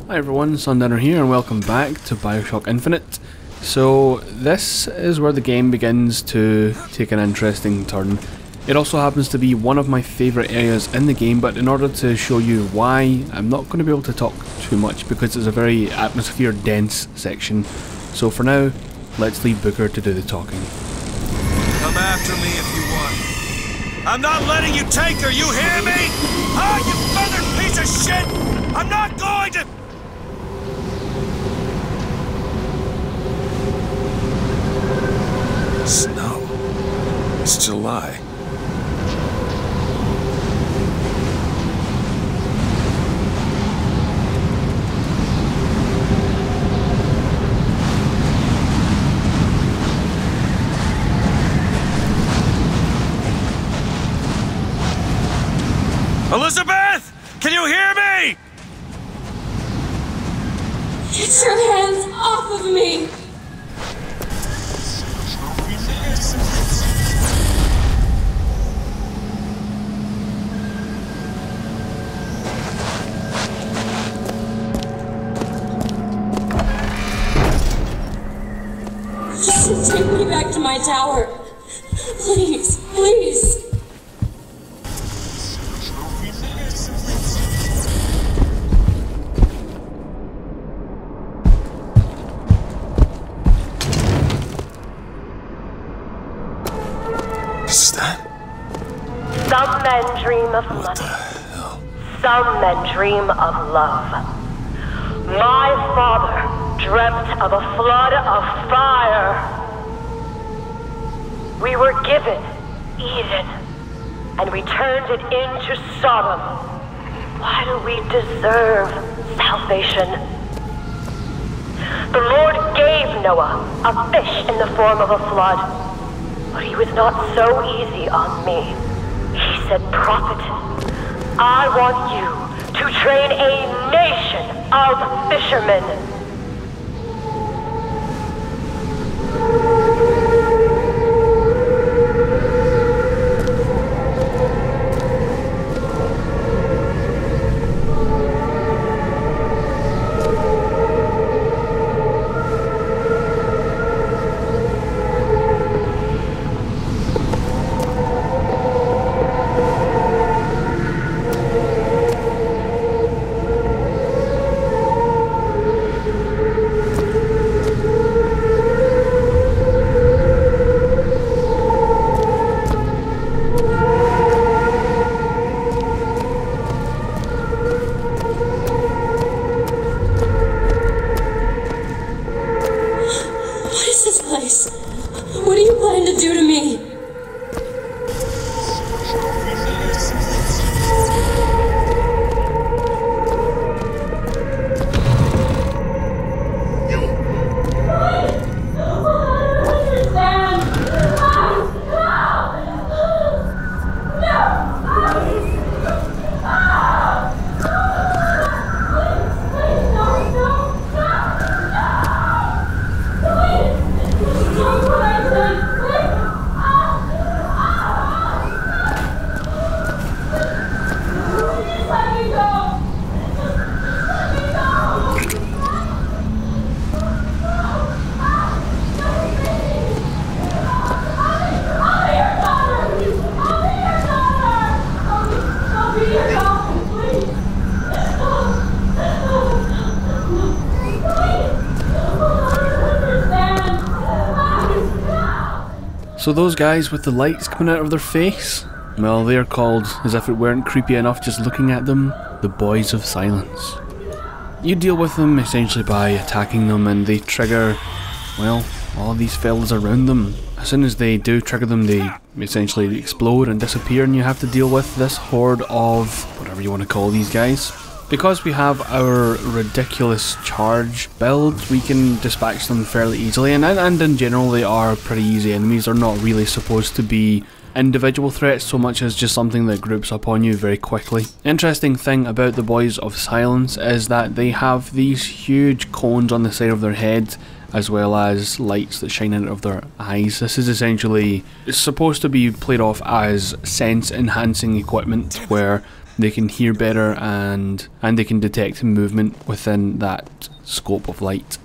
Hi everyone, Sundowner here and welcome back to BioShock Infinite. So this is where the game begins to take an interesting turn. It also happens to be one of my favourite areas in the game, but in order to show you why, I'm not going to be able to talk too much because it's a very atmosphere dense section. So for now, let's leave Booker to do the talking. Come after me if you want. I'm not letting you take her, you hear me? Ah, you feathered piece of shit! I'm not going to... Snow. It's July. Elizabeth! Can you hear me? Get your hands off of me! Just take me back to my tower. Please, please. Is that? Some men dream of What the money. hell? Some men dream of love. My father dreamt of a flood of fire. We were given Eden, and we turned it into Sodom. Why do we deserve salvation? The Lord gave Noah a fish in the form of a flood, but he was not so easy on me. He said, "Prophet, I want you to train a nation of fishermen." What do you plan to do to me? So those guys with the lights coming out of their face, well, they're called, as if it weren't creepy enough just looking at them, the Boys of Silence. You deal with them essentially by attacking them and they trigger, well, all these fellas around them. As soon as they do trigger them, they essentially explode and disappear, and you have to deal with this horde of whatever you want to call these guys. Because we have our ridiculous charge build, we can dispatch them fairly easily, and in general they are pretty easy enemies. They're not really supposed to be individual threats so much as just something that groups up on you very quickly. Interesting thing about the Boys of Silence is that they have these huge cones on the side of their head, as well as lights that shine out of their eyes. This is essentially supposed to be played off as sense enhancing equipment, where they can hear better and they can detect movement within that scope of light.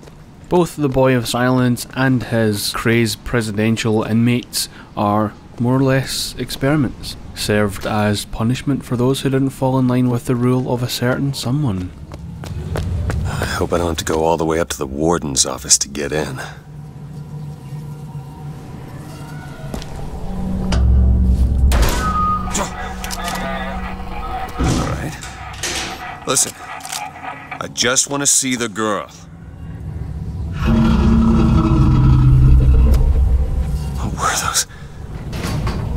Both the Boy of Silence and his crazed presidential inmates are more or less experiments, served as punishment for those who didn't fall in line with the rule of a certain someone. I hope I don't have to go all the way up to the warden's office to get in. Alright. Listen, I just want to see the girl. What were those?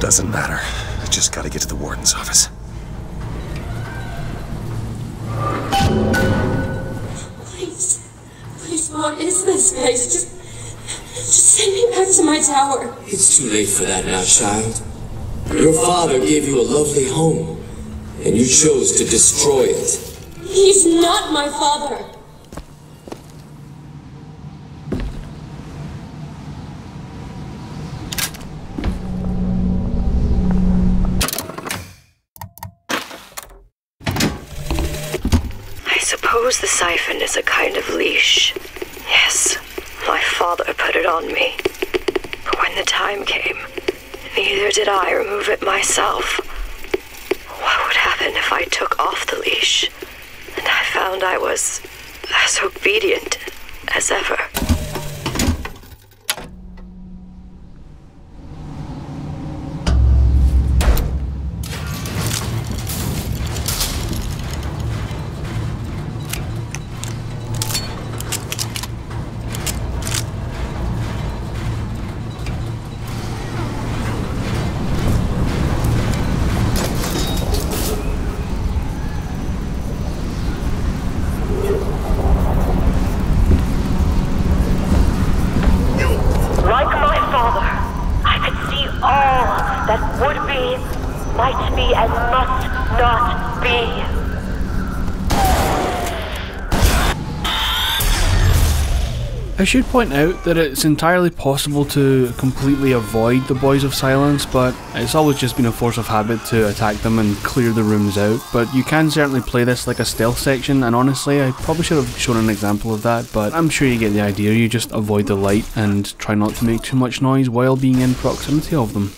Doesn't matter. I just gotta get to the warden's office. Please, what is this place? Just send me back to my tower. It's too late for that now, child. Your father gave you a lovely home, and you chose to destroy it. He's not my father. I suppose the siphon is a kind of leash. Yes, my father put it on me. But when the time came, neither did I remove it myself. What would happen if I took off the leash, and I found I was as obedient as ever? Might be and must not be. I should point out that it's entirely possible to completely avoid the Boys of Silence, but it's always just been a force of habit to attack them and clear the rooms out. But you can certainly play this like a stealth section, and honestly I probably should have shown an example of that, but I'm sure you get the idea. You just avoid the light and try not to make too much noise while being in proximity of them.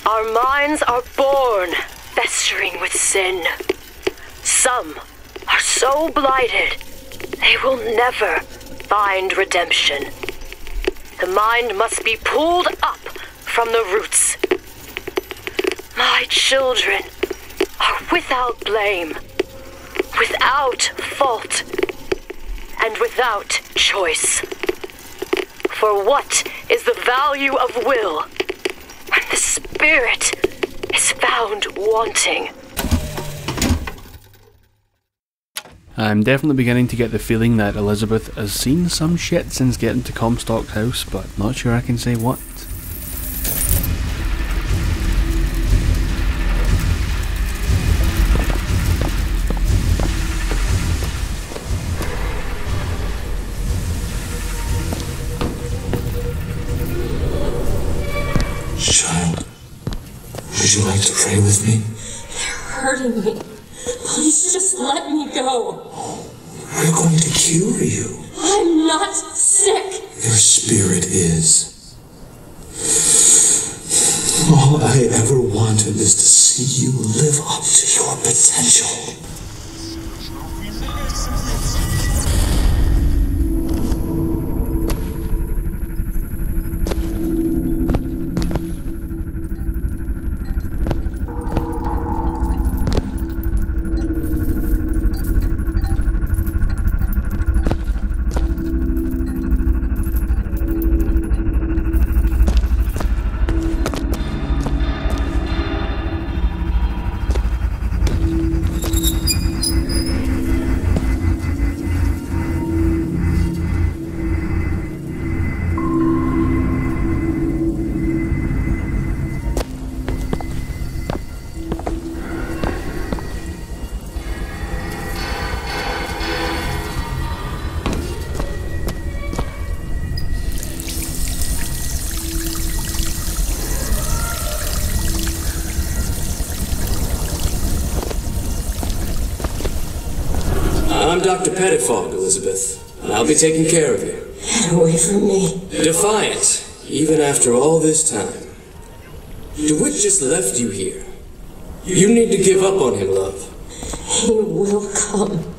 Our minds are born festering with sin. Some are so blighted, they will never find redemption. The mind must be pulled up from the roots. My children are without blame, without fault, and without choice. For what is the value of will when the spirit is found wanting? I'm definitely beginning to get the feeling that Elizabeth has seen some shit since getting to Comstock's house, but not sure I can say what. Child, would you like to pray with me? You're hurting me. Please just let me go. We're going to cure you. I'm not sick. Your spirit is. All I ever wanted is to see you live up to your potential. I'm Dr. Pettifog, Elizabeth, and I'll be taking care of you. Get away from me. Defiant, even after all this time. DeWitt just left you here. You need to give up on him, love. He will come.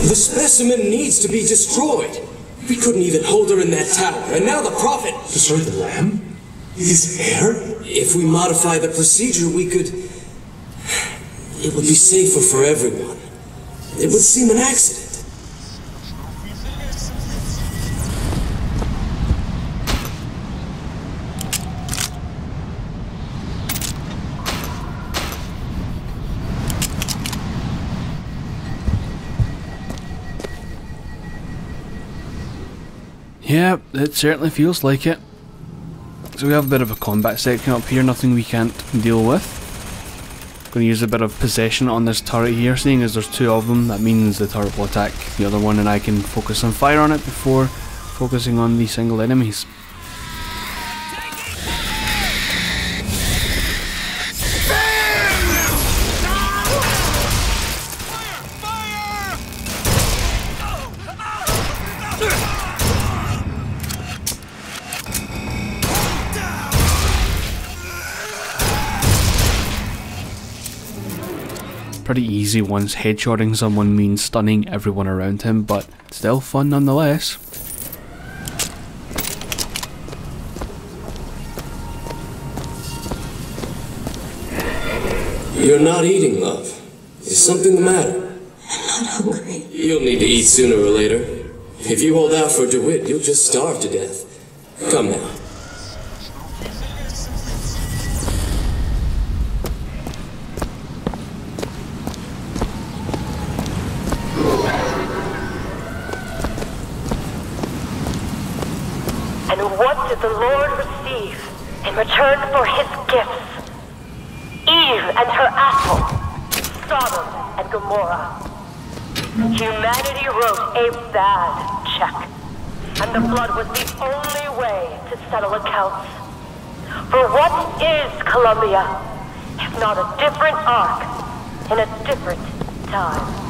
The specimen needs to be destroyed. We couldn't even hold her in that tower, and now the Prophet... Destroy the lamb? His hair? If we modify the procedure, we could... It would be safer for everyone. It would seem an accident. Yeah, it certainly feels like it. So we have a bit of a combat section up here, nothing we can't deal with. Going to use a bit of possession on this turret here, seeing as there's two of them, that means the turret will attack the other one and I can focus on fire on it before focusing on the single enemies. Pretty easy once headshotting someone means stunning everyone around him, but still fun nonetheless. You're not eating, love. Is something the matter? I'm not hungry. You'll need to eat sooner or later. If you hold out for DeWitt, you'll just starve to death. Come now. And what did the Lord receive in return for his gifts? Eve and her apple, Sodom and Gomorrah. Humanity wrote a bad check, and the flood was the only way to settle accounts. For what is Columbia, if not a different arc in a different time?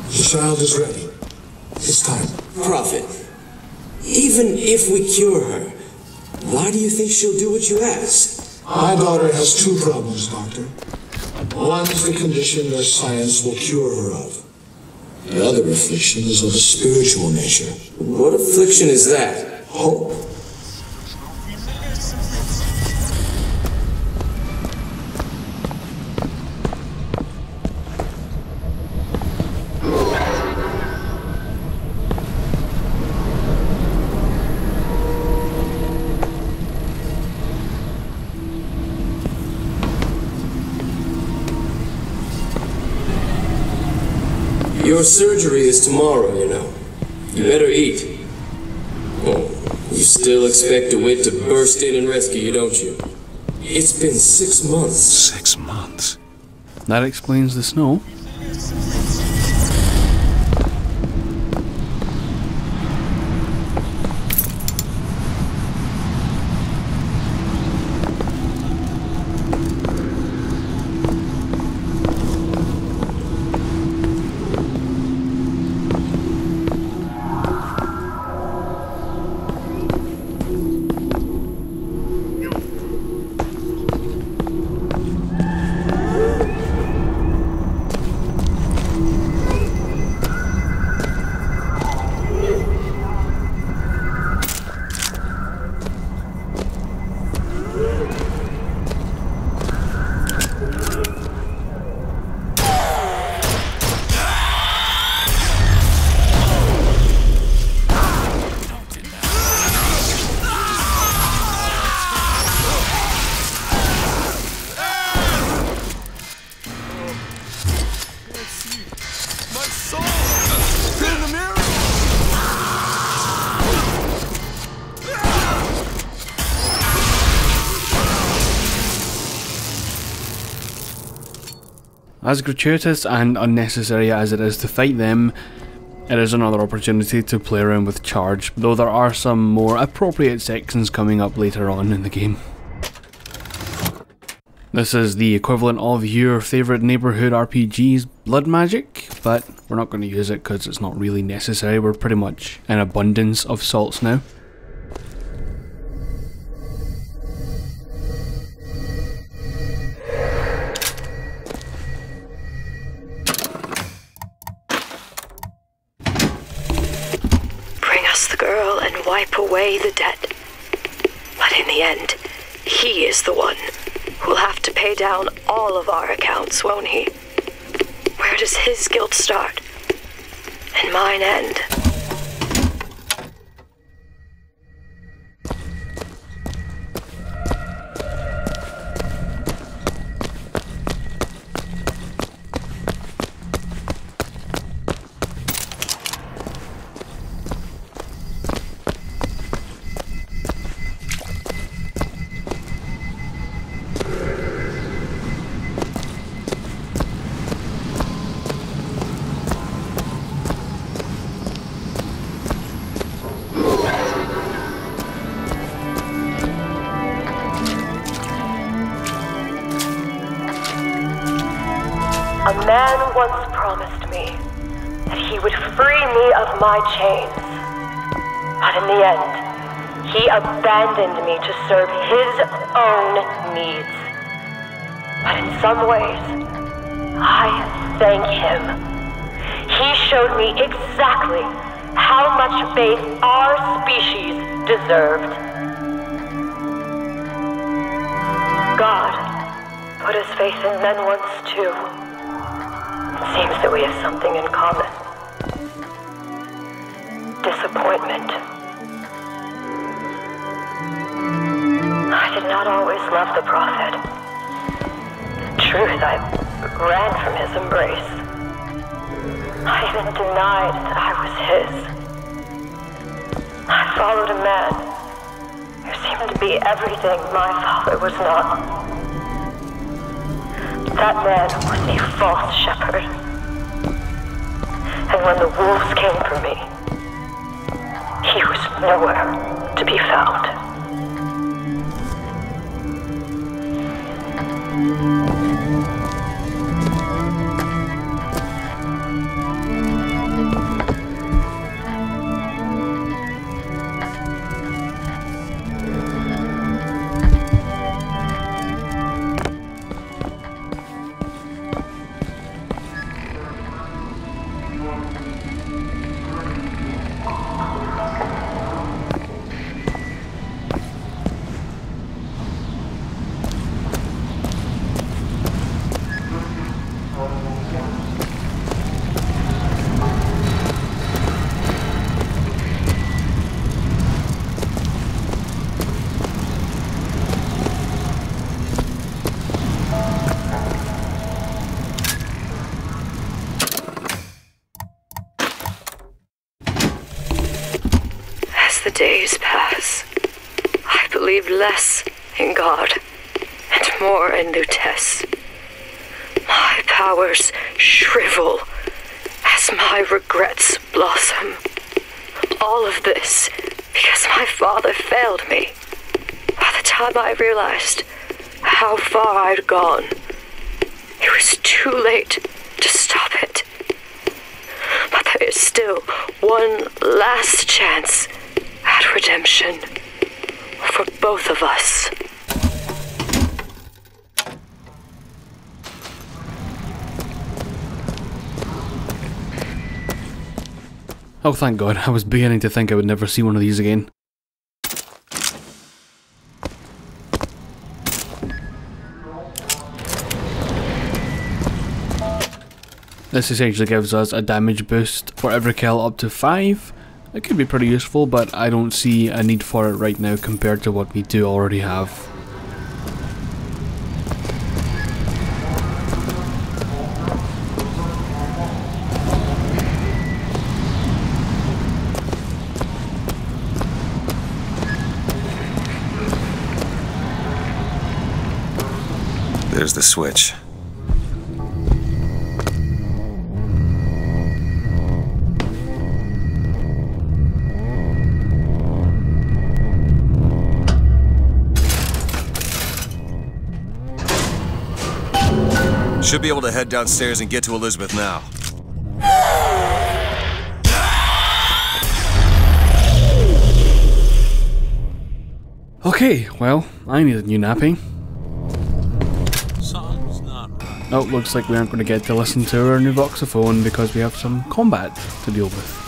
The child is ready. It's time. Prophet, even if we cure her, why do you think she'll do what you ask? My daughter has two problems, Doctor. One is the condition that science will cure her of. The other affliction is of a spiritual nature. What affliction is that? Hope. Your surgery is tomorrow, you know. You better eat. Oh, you still expect DeWitt to burst in and rescue you, don't you? It's been 6 months. 6 months? That explains the snow. As gratuitous and unnecessary as it is to fight them, it is another opportunity to play around with charge, though there are some more appropriate sections coming up later on in the game. This is the equivalent of your favourite neighbourhood RPG's blood magic, but we're not going to use it because it's not really necessary. We're pretty much in abundance of salts now. Wipe away the debt. But in the end, he is the one who'll have to pay down all of our accounts, won't he? Where does his guilt start? And mine end? A man once promised me that he would free me of my chains. But in the end, he abandoned me to serve his own needs. But in some ways, I thank him. He showed me exactly how much faith our species deserved. God put his faith in men once too. It seems that we have something in common. Disappointment. I did not always love the prophet. In truth, I ran from his embrace. I even denied that I was his. I followed a man who seemed to be everything my father was not. That man was a false shepherd. And when the wolves came for me, he was nowhere to be found. The days pass. I believe less in God and more in Lutece. My powers shrivel as my regrets blossom. All of this because my father failed me. By the time I realized how far I'd gone, it was too late to stop it. But there is still one last chance at redemption for both of us. Oh, thank God. I was beginning to think I would never see one of these again. This essentially gives us a damage boost for every kill up to 5. It could be pretty useful, but I don't see a need for it right now compared to what we do already have. There's the switch. Should be able to head downstairs and get to Elizabeth now. Okay, well, I need a new napping. Something's not right. Oh, looks like we aren't going to get to listen to our new voxophone because we have some combat to deal with.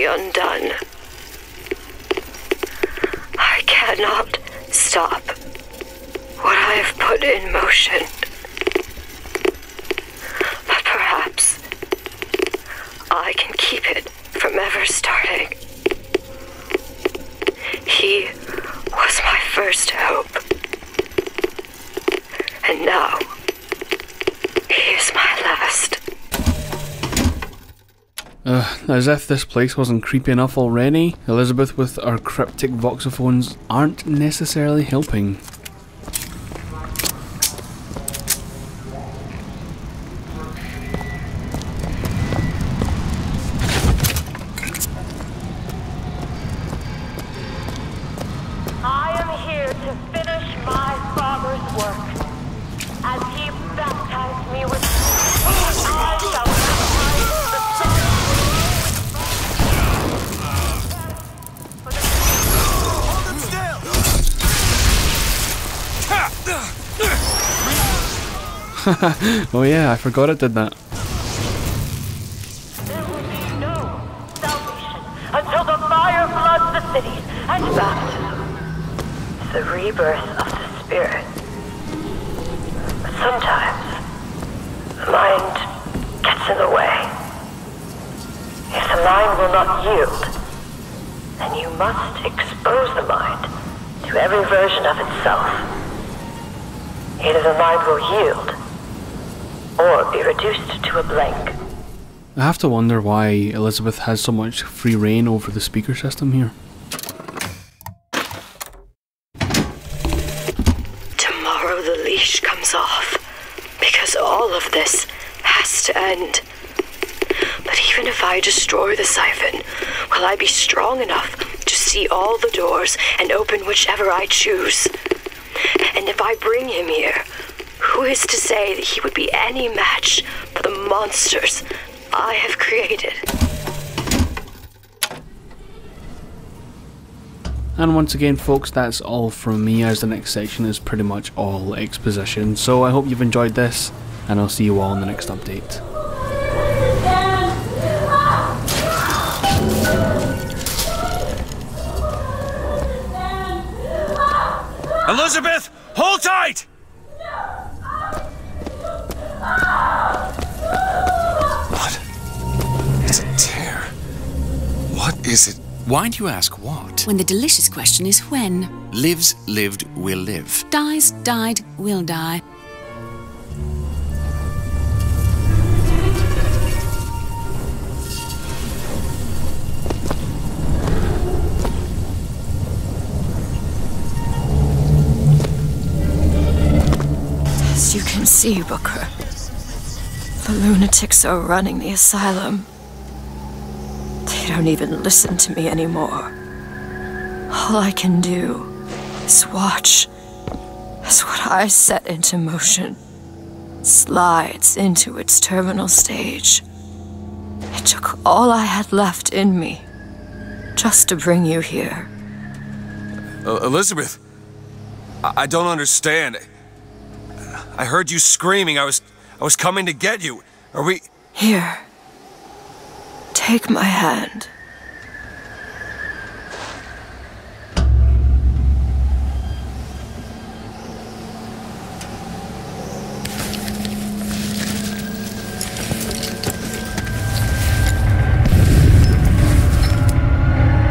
Undone. I cannot stop what I have put in motion. But perhaps I can keep it from ever starting. He was my now, here's my last. As if this place wasn't creepy enough already, Elizabeth with our cryptic voxophones aren't necessarily helping. I am here to finish my Father's work. As he baptized me with I shall baptize the Son. Hold him still! Oh yeah, I forgot it did that. There will be no salvation until the fire floods the cities and Baptism is the rebirth of the spirit. But sometimes the mind gets in the way. If the mind will not yield, then you must expose the mind to every version of itself. Either the mind will yield, or be reduced to a blank. I have to wonder why Elizabeth has so much free reign over the speaker system here. Tomorrow the leash comes off, because all of this has to end. But even if I destroy the siphon, will I be strong enough to see all the doors and open whichever I choose? And if I bring him here, who is to say that he would be any match for the monsters I have created? And once again folks, that's all from me, as the next section is pretty much all exposition. So I hope you've enjoyed this, and I'll see you all in the next update. Elizabeth, hold tight! What? It's a tear. What is it? Why do you ask what? When the delicious question is when. Lives, lived, will live. Dies, died, will die. As you can see, Booker, the lunatics are running the asylum. They don't even listen to me anymore. All I can do is watch as what I set into motion slides into its terminal stage. It took all I had left in me just to bring you here. Elizabeth, I don't understand. I heard you screaming. I was coming to get you. Are we... Here. Take my hand.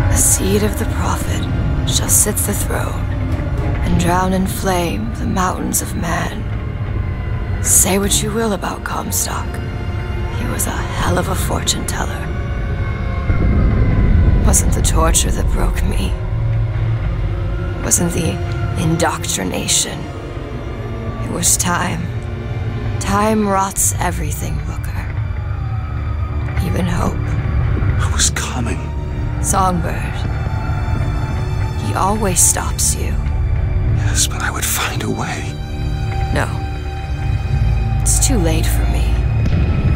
The seed of the prophet shall sit the throne and drown in flame the mountains of man. Say what you will about Comstock. He was a hell of a fortune teller. Wasn't the torture that broke me. Wasn't the indoctrination. It was time. Time rots everything, Booker. Even hope. I was coming. Songbird. He always stops you. Yes, but I would find a way. No. It's too late for me.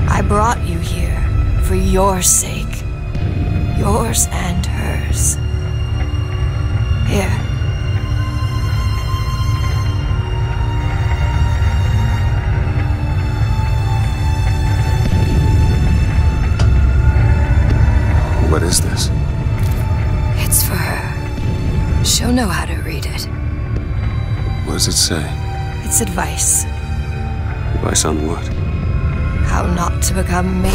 I brought you here for your sake. Yours and hers. Here. What is this? It's for her. She'll know how to read it. What does it say? It's advice. Advice on what? How not to become me.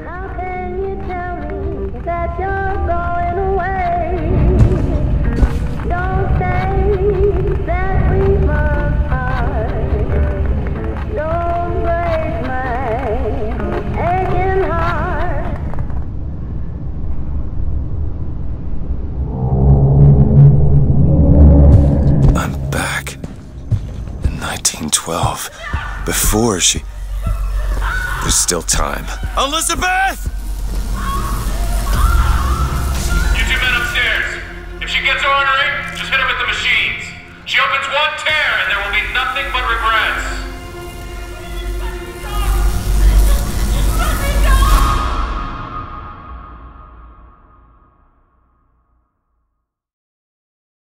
How can you tell me that you're going away? before she... There's still time. Elizabeth! You two men upstairs. If she gets ornery, just hit her with the machines. She opens one tear and there will be nothing